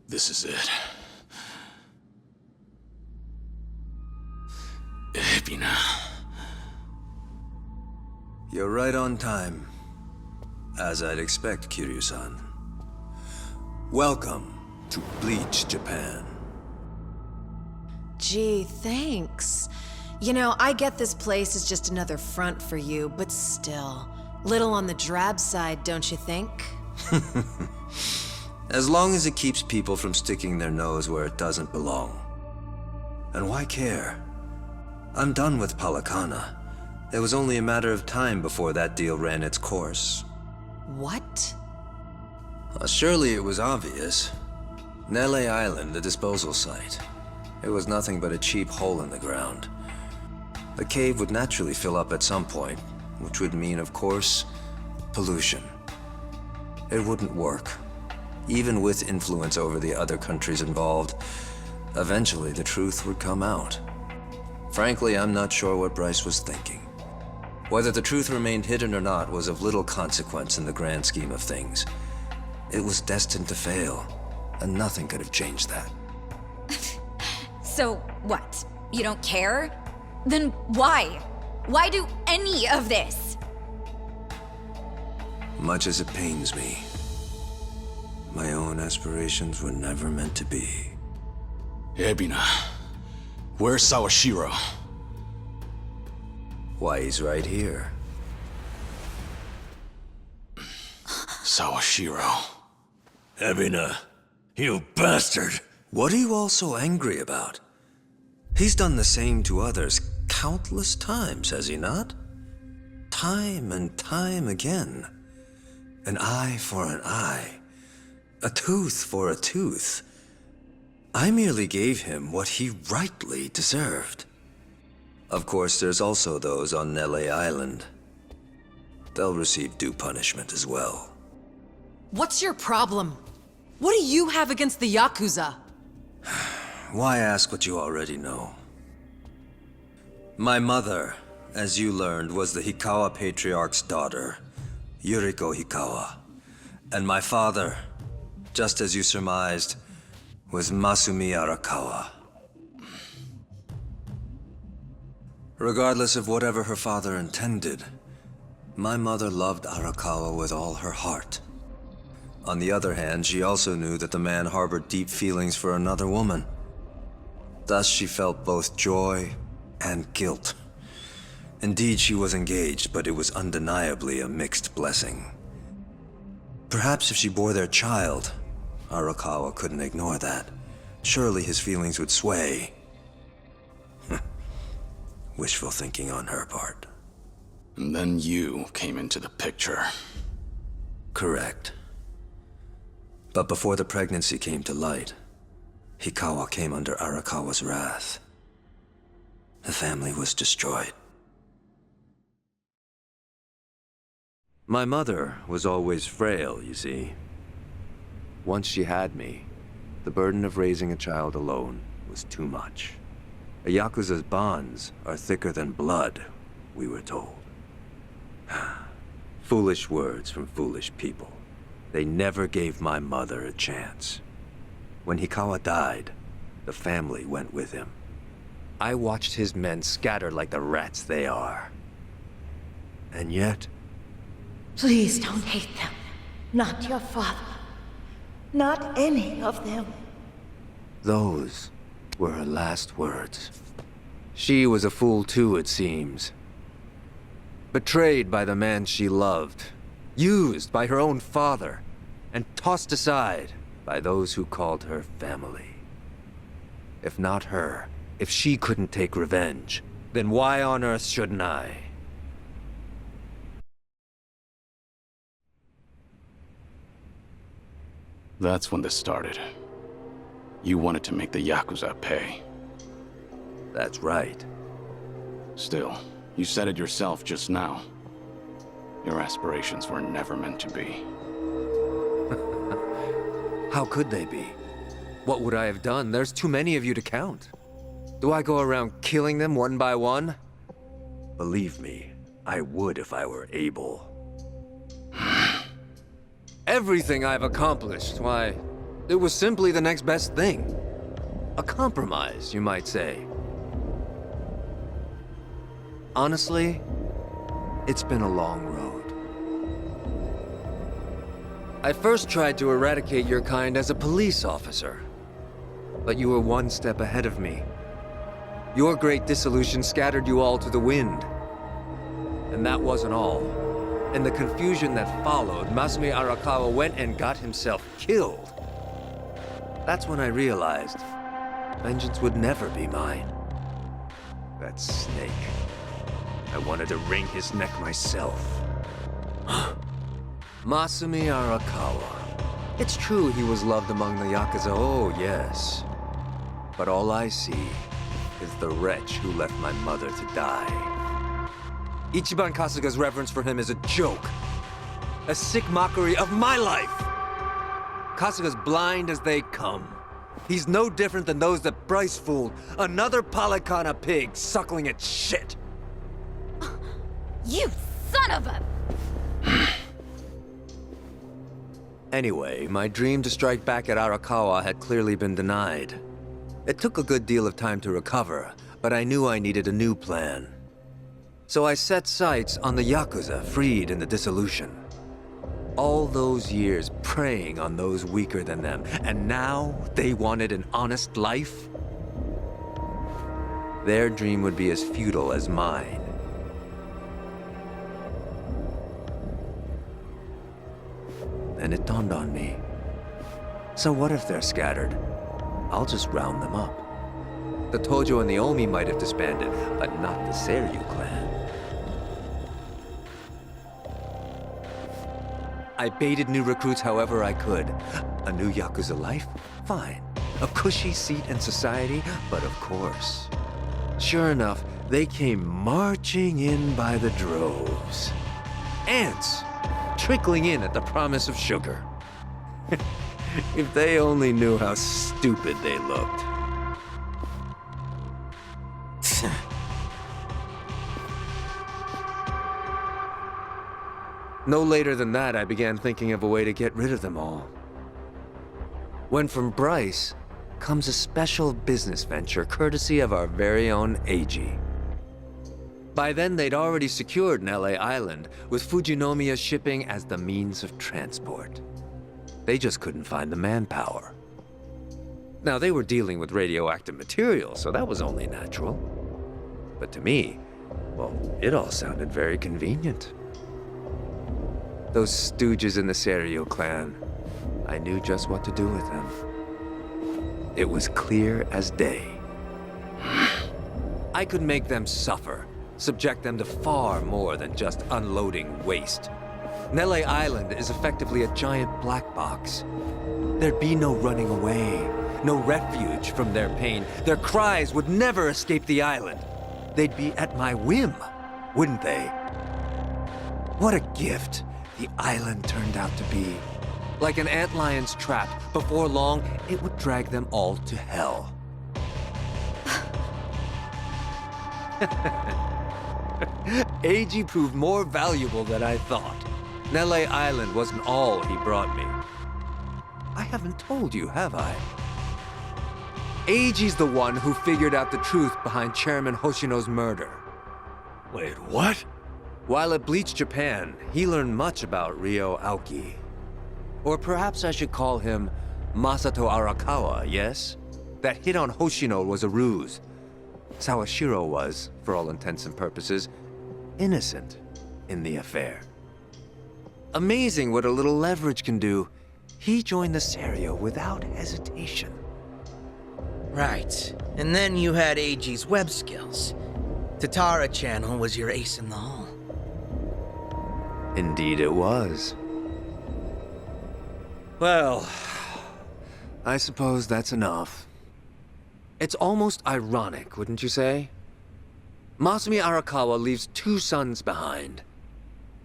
This is it. Ebina. You're right on time. As I'd expect, Kiryu-san. Welcome to Bleach, Japan. Gee, thanks. You know, I get this place is just another front for you, but still, little on the drab side, don't you think? As long as it keeps people from sticking their nose where it doesn't belong. And why care? I'm done with Palakana. It was only a matter of time before that deal ran its course. What? Surely it was obvious. Nele Island, the disposal site. It was nothing but a cheap hole in the ground. The cave would naturally fill up at some point, which would mean, of course, pollution. It wouldn't work. Even with influence over the other countries involved, eventually the truth would come out. Frankly, I'm not sure what Bryce was thinking. Whether the truth remained hidden or not was of little consequence in the grand scheme of things. It was destined to fail, and nothing could have changed that. So, what? You don't care? Then why? Why do any of this? Much as it pains me, my own aspirations were never meant to be. Ebina. Where's Sawashiro? Why, he's right here. Sawashiro. Ebina, you bastard! What are you all so angry about? He's done the same to others countless times, has he not? Time and time again. An eye for an eye. A tooth for a tooth. I merely gave him what he rightly deserved. Of course, there's also those on Nele Island. They'll receive due punishment as well. What's your problem? What do you have against the Yakuza? Why ask what you already know? My mother, as you learned, was the Hikawa Patriarch's daughter, Yuriko Hikawa. And my father, just as you surmised, was Masumi Arakawa. Regardless of whatever her father intended, my mother loved Arakawa with all her heart. On the other hand, she also knew that the man harbored deep feelings for another woman. Thus, she felt both joy and guilt. Indeed, she was engaged, but it was undeniably a mixed blessing. Perhaps if she bore their child, Arakawa couldn't ignore that. Surely his feelings would sway. Wishful thinking on her part. And then you came into the picture. Correct. But before the pregnancy came to light, Hikawa came under Arakawa's wrath. The family was destroyed. My mother was always frail, you see. Once she had me, the burden of raising a child alone was too much. A Yakuza's bonds are thicker than blood, we were told. Foolish words from foolish people. They never gave my mother a chance. When Hikawa died, the family went with him. I watched his men scatter like the rats they are. And yet... Please don't hate them. Not your father. Not any of them. those were her last words. She was a fool too, it seems. Betrayed by the man she loved. Used by her own father. And tossed aside by those who called her family. If not her, if she couldn't take revenge, then why on earth shouldn't I? That's when this started. You wanted to make the Yakuza pay. That's right. Still, you said it yourself just now. Your aspirations were never meant to be. How could they be? What would I have done? There's too many of you to count. Do I go around killing them one by one? Believe me, I would if I were able. Everything I've accomplished, why, it was simply the next best thing. A compromise, you might say. Honestly, it's been a long road. I first tried to eradicate your kind as a police officer, but you were one step ahead of me. Your great dissolution scattered you all to the wind. And that wasn't all. In the confusion that followed, Masumi Arakawa went and got himself killed. That's when I realized vengeance would never be mine. That snake. I wanted to wring his neck myself. Masumi Arakawa. It's true he was loved among the Yakuza, oh yes. But all I see is the wretch who left my mother to die. Ichiban Kasuga's reverence for him is a joke. A sick mockery of my life! Kasuga's blind as they come. He's no different than those that Bryce fooled. Another Palakana pig suckling its shit. You son of a... Anyway, my dream to strike back at Arakawa had clearly been denied. It took a good deal of time to recover, but I knew I needed a new plan. So I set sights on the Yakuza freed in the dissolution. All those years preying on those weaker than them, and now they wanted an honest life? Their dream would be as futile as mine. Then it dawned on me. So what if they're scattered? I'll just round them up. The Tojo and the Omi might have disbanded, but not the Seiryu clan. I baited new recruits however I could. A new Yakuza life? Fine. A cushy seat in society? But of course. Sure enough, they came marching in by the droves. Ants! Trickling in at the promise of sugar. If they only knew how stupid they looked. No later than that, I began thinking of a way to get rid of them all. When from Bryce comes a special business venture courtesy of our very own Eiji. By then, they'd already secured LA Island, with Fujinomiya shipping as the means of transport. They just couldn't find the manpower. Now, they were dealing with radioactive material, so that was only natural. But to me, well, it all sounded very convenient. Those stooges in the Seiryu clan, I knew just what to do with them. It was clear as day. I could make them suffer, subject them to far more than just unloading waste. Nele Island is effectively a giant black box. There'd be no running away, no refuge from their pain. Their cries would never escape the island. They'd be at my whim, wouldn't they? What a gift the island turned out to be. Like an antlion's trap, before long, it would drag them all to hell. Eiji proved more valuable than I thought. Nele Island wasn't all he brought me. I haven't told you, have I? Eiji's the one who figured out the truth behind Chairman Hoshino's murder. Wait, what? While at Bleach Japan, he learned much about Ryo Aoki. Or perhaps I should call him Masato Arakawa, yes? That hit on Hoshino was a ruse. Sawashiro was, for all intents and purposes, innocent in the affair. Amazing what a little leverage can do. He joined the Seiryu without hesitation. Right. And then you had Eiji's web skills. Tatara Channel was your ace in the hole. Indeed it was. Well, I suppose that's enough. It's almost ironic, wouldn't you say? Masumi Arakawa leaves two sons behind.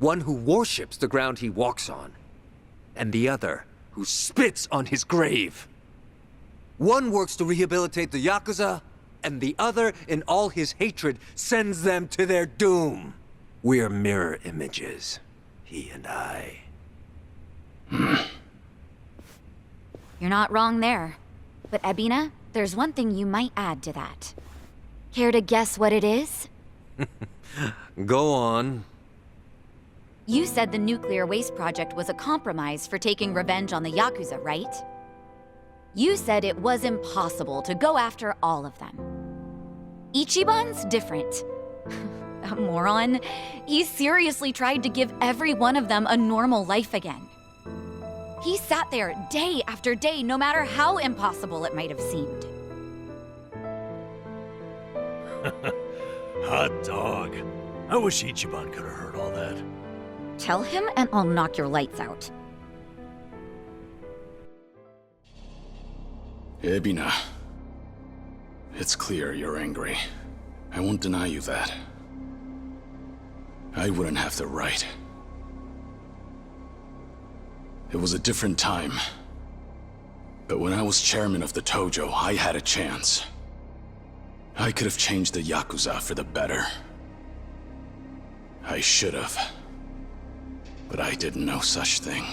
One who worships the ground he walks on, and the other who spits on his grave. One works to rehabilitate the Yakuza, and the other, in all his hatred, sends them to their doom. We're mirror images, he and I. You're not wrong there. But Ebina, there's one thing you might add to that. Care to guess what it is? Go on. You said the nuclear waste project was a compromise for taking revenge on the Yakuza, right? You said it was impossible to go after all of them. Ichiban's different. A moron. He seriously tried to give every one of them a normal life again. He sat there day after day, no matter how impossible it might have seemed. Hot dog. I wish Ichiban could have heard all that. Tell him and I'll knock your lights out. Ebina, it's clear you're angry. I won't deny you that. I wouldn't have the right. It was a different time. But when I was chairman of the Tojo, I had a chance. I could have changed the Yakuza for the better. I should have. But I did no such thing.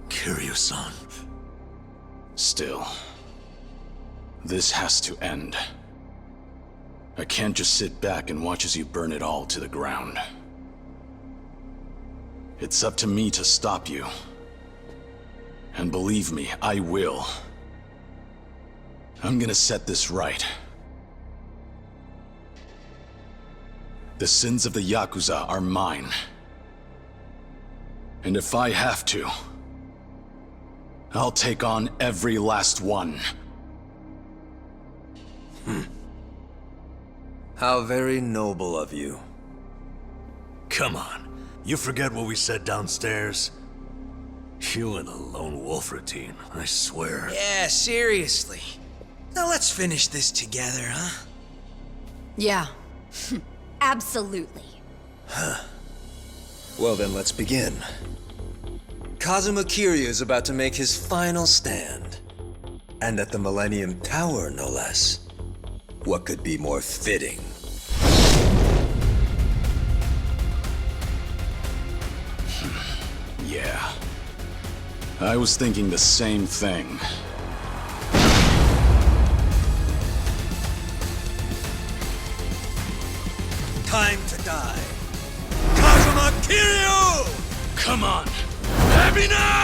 Kiryu-san. Still, this has to end. I can't just sit back and watch as you burn it all to the ground. It's up to me to stop you. And believe me, I will. I'm gonna set this right. The sins of the Yakuza are mine. And if I have to, I'll take on every last one. How very noble of you. Come on. You forget what we said downstairs? You and the lone wolf routine, I swear. Yeah, seriously. Now let's finish this together, huh? Yeah. Absolutely. Well then, let's begin. Kazuma Kiryu is about to make his final stand. And at the Millennium Tower, no less. What could be more fitting? Yeah. I was thinking the same thing. Time to die. Kazuma Kiryu! Come on! Ebina!